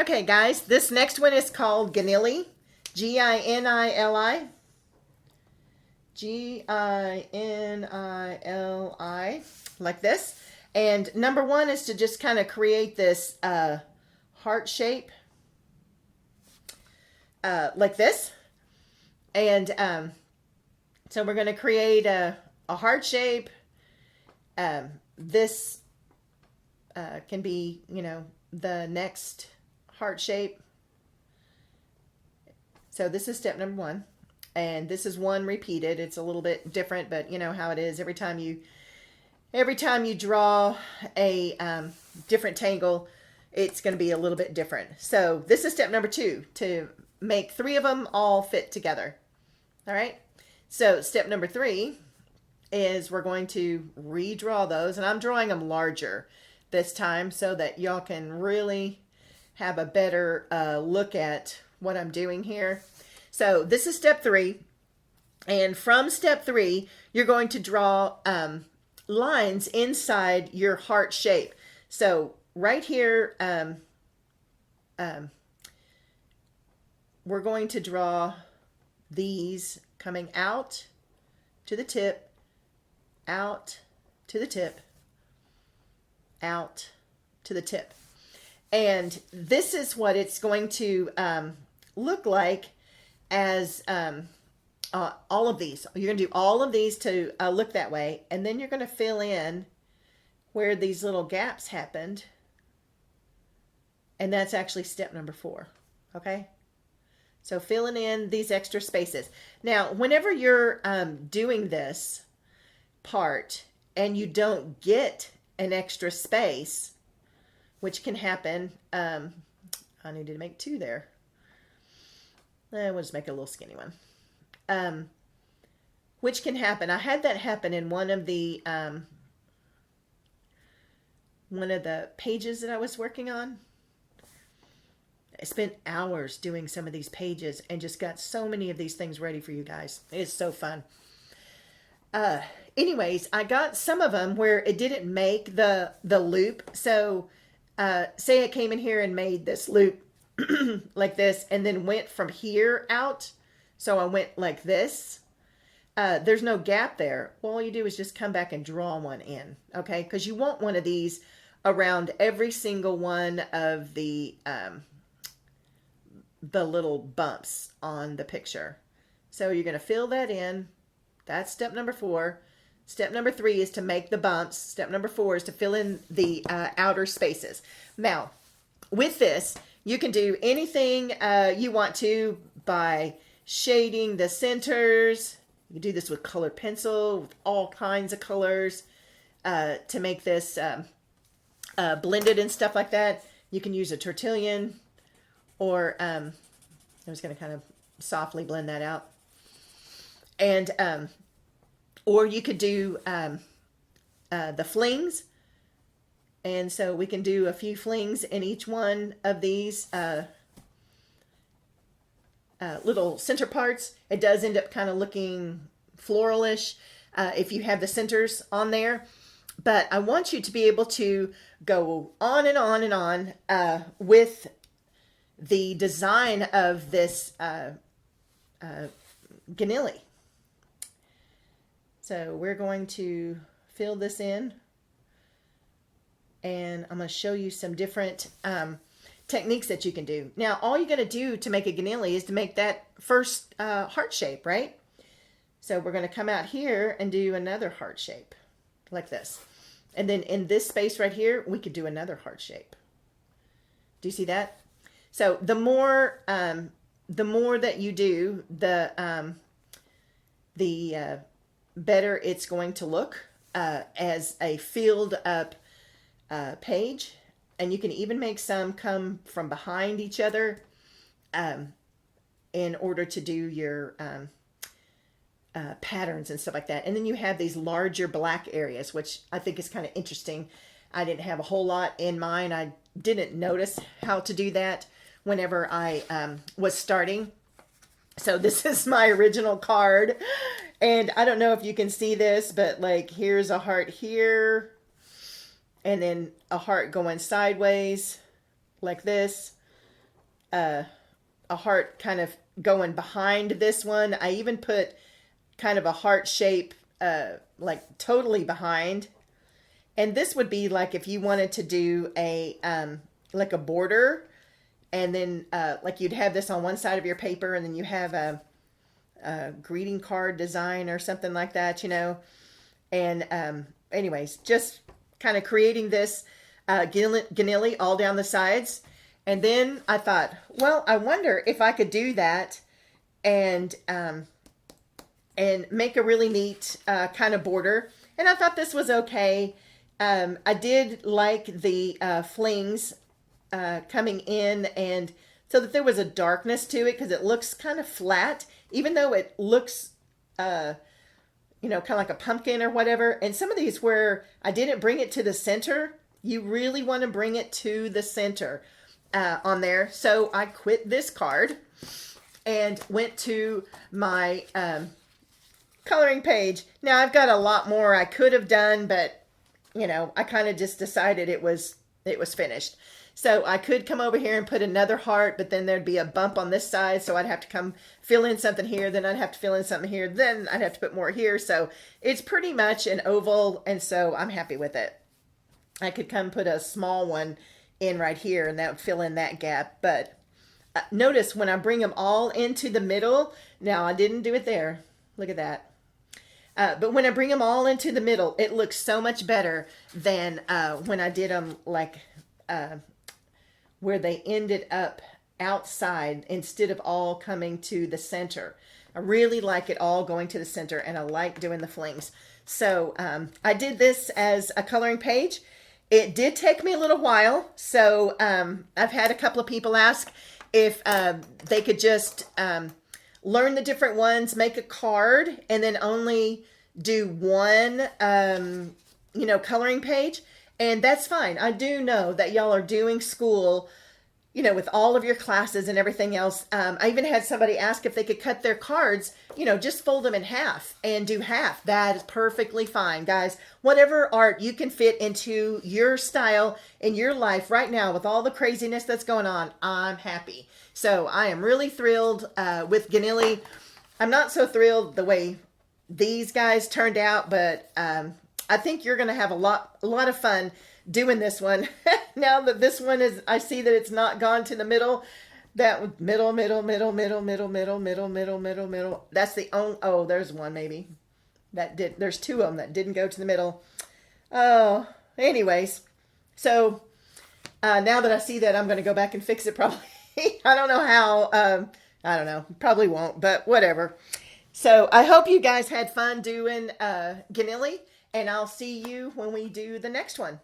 Okay, guys, this next one is called Ginili. Ginili. Ginili, like this. And number one is to just kind of create this heart shape like this. And so we're going to create a heart shape. This can be, the next heart shape. So this is step number one. And this is one repeated. It's a little bit different, but you know how it is. Every time you draw a different tangle, it's going to be a little bit different. So this is step number two, to make three of them all fit together. All right. So step number three is we're going to redraw those, and I'm drawing them larger this time so that y'all can really have a better look at what I'm doing here. So this is step three, and from step three, you're going to draw lines inside your heart shape. So right here, we're going to draw these coming out to the tip, out to the tip, out to the tip. And this is what it's going to look like as all of these. You're going to do all of these to look that way, and then you're going to fill in where these little gaps happened, and that's actually step number 4. Okay, so filling in these extra spaces. Now whenever you're doing this part and you don't get an extra space, which can happen, I needed to make 2 there. We'll just make a little skinny one. Which can happen. I had that happen in one of the pages that I was working on. I spent hours doing some of these pages and just got so many of these things ready for you guys. It's so fun. Anyways, I got some of them where it didn't make the loop. So say I came in here and made this loop like this, and then went from here out. So I went like this. There's no gap there. Well, all you do is just come back and draw one in, okay? Because you want one of these around every single one of the little bumps on the picture. So you're going to fill that in. That's step number 4. Step number 3 is to make the bumps. Step number 4 is to fill in the outer spaces. Now, with this, you can do anything you want to by shading the centers. You can do this with colored pencil, with all kinds of colors to make this blended and stuff like that. You can use a tortillon, or I'm just going to kind of softly blend that out. And or you could do the flings. And so we can do a few flings in each one of these little center parts. It does end up kind of looking floralish if you have the centers on there. But I want you to be able to go on and on and on with the design of this Ginili. So we're going to fill this in. And I'm going to show you some different techniques that you can do. Now, all you're going to do to make a Ginili is to make that first heart shape, right? So we're going to come out here and do another heart shape like this. And then in this space right here, we could do another heart shape. Do you see that? So the more that you do, the better it's going to look as a filled up page. And you can even make some come from behind each other in order to do your patterns and stuff like that. And then you have these larger black areas, which I think is kind of interesting. I didn't have a whole lot in mine. I didn't notice how to do that whenever I was starting. So this is my original card. And I don't know if you can see this, but like here's a heart here. And then a heart going sideways like this. a heart kind of going behind this one. I even put kind of a heart shape like totally behind. And this would be like if you wanted to do a like a border, and then like you'd have this on one side of your paper, and then you have a greeting card design or something like that, you know. And anyways, just kind of creating this Ginili all down the sides. And then I thought, well, I wonder if I could do that and make a really neat kind of border. And I thought this was okay. I did like the flings coming in, and so that there was a darkness to it, because it looks kind of flat, even though it looks, you know, kind of like a pumpkin or whatever. And some of these where I didn't bring it to the center, you really want to bring it to the center on there. So I quit this card and went to my coloring page. Now I've got a lot more I could have done, but you know, I kind of just decided it was finished. So I could come over here and put another heart, but then there'd be a bump on this side, so I'd have to come fill in something here, then I'd have to fill in something here, then I'd have to put more here. So it's pretty much an oval, and so I'm happy with it. I could come put a small one in right here, and that would fill in that gap. But notice when I bring them all into the middle, now I didn't do it there. Look at that. But when I bring them all into the middle, it looks so much better than when I did them like where they ended up outside instead of all coming to the center. I really like it all going to the center, and I like doing the flings. So I did this as a coloring page. It did take me a little while, so I've had a couple of people ask if they could just learn the different ones, make a card, and then only do one, you know, coloring page. And that's fine. I do know that y'all are doing school, you know, with all of your classes and everything else. I even had somebody ask if they could cut their cards, you know, just fold them in half and do half. That is perfectly fine, guys. Whatever art you can fit into your style in your life right now with all the craziness that's going on, I'm happy. So I am really thrilled with Ginili. I'm not so thrilled the way these guys turned out, but I think you're going to have a lot of fun doing this one. Now that this one is, I see that it's not gone to the middle. That middle. That's the only, oh, there's one maybe. That did, there's two of them that didn't go to the middle. Oh, anyways. So now that I see that, I'm going to go back and fix it probably. I don't know how, I don't know, probably won't, but whatever. So I hope you guys had fun doing Ginili, and I'll see you when we do the next one.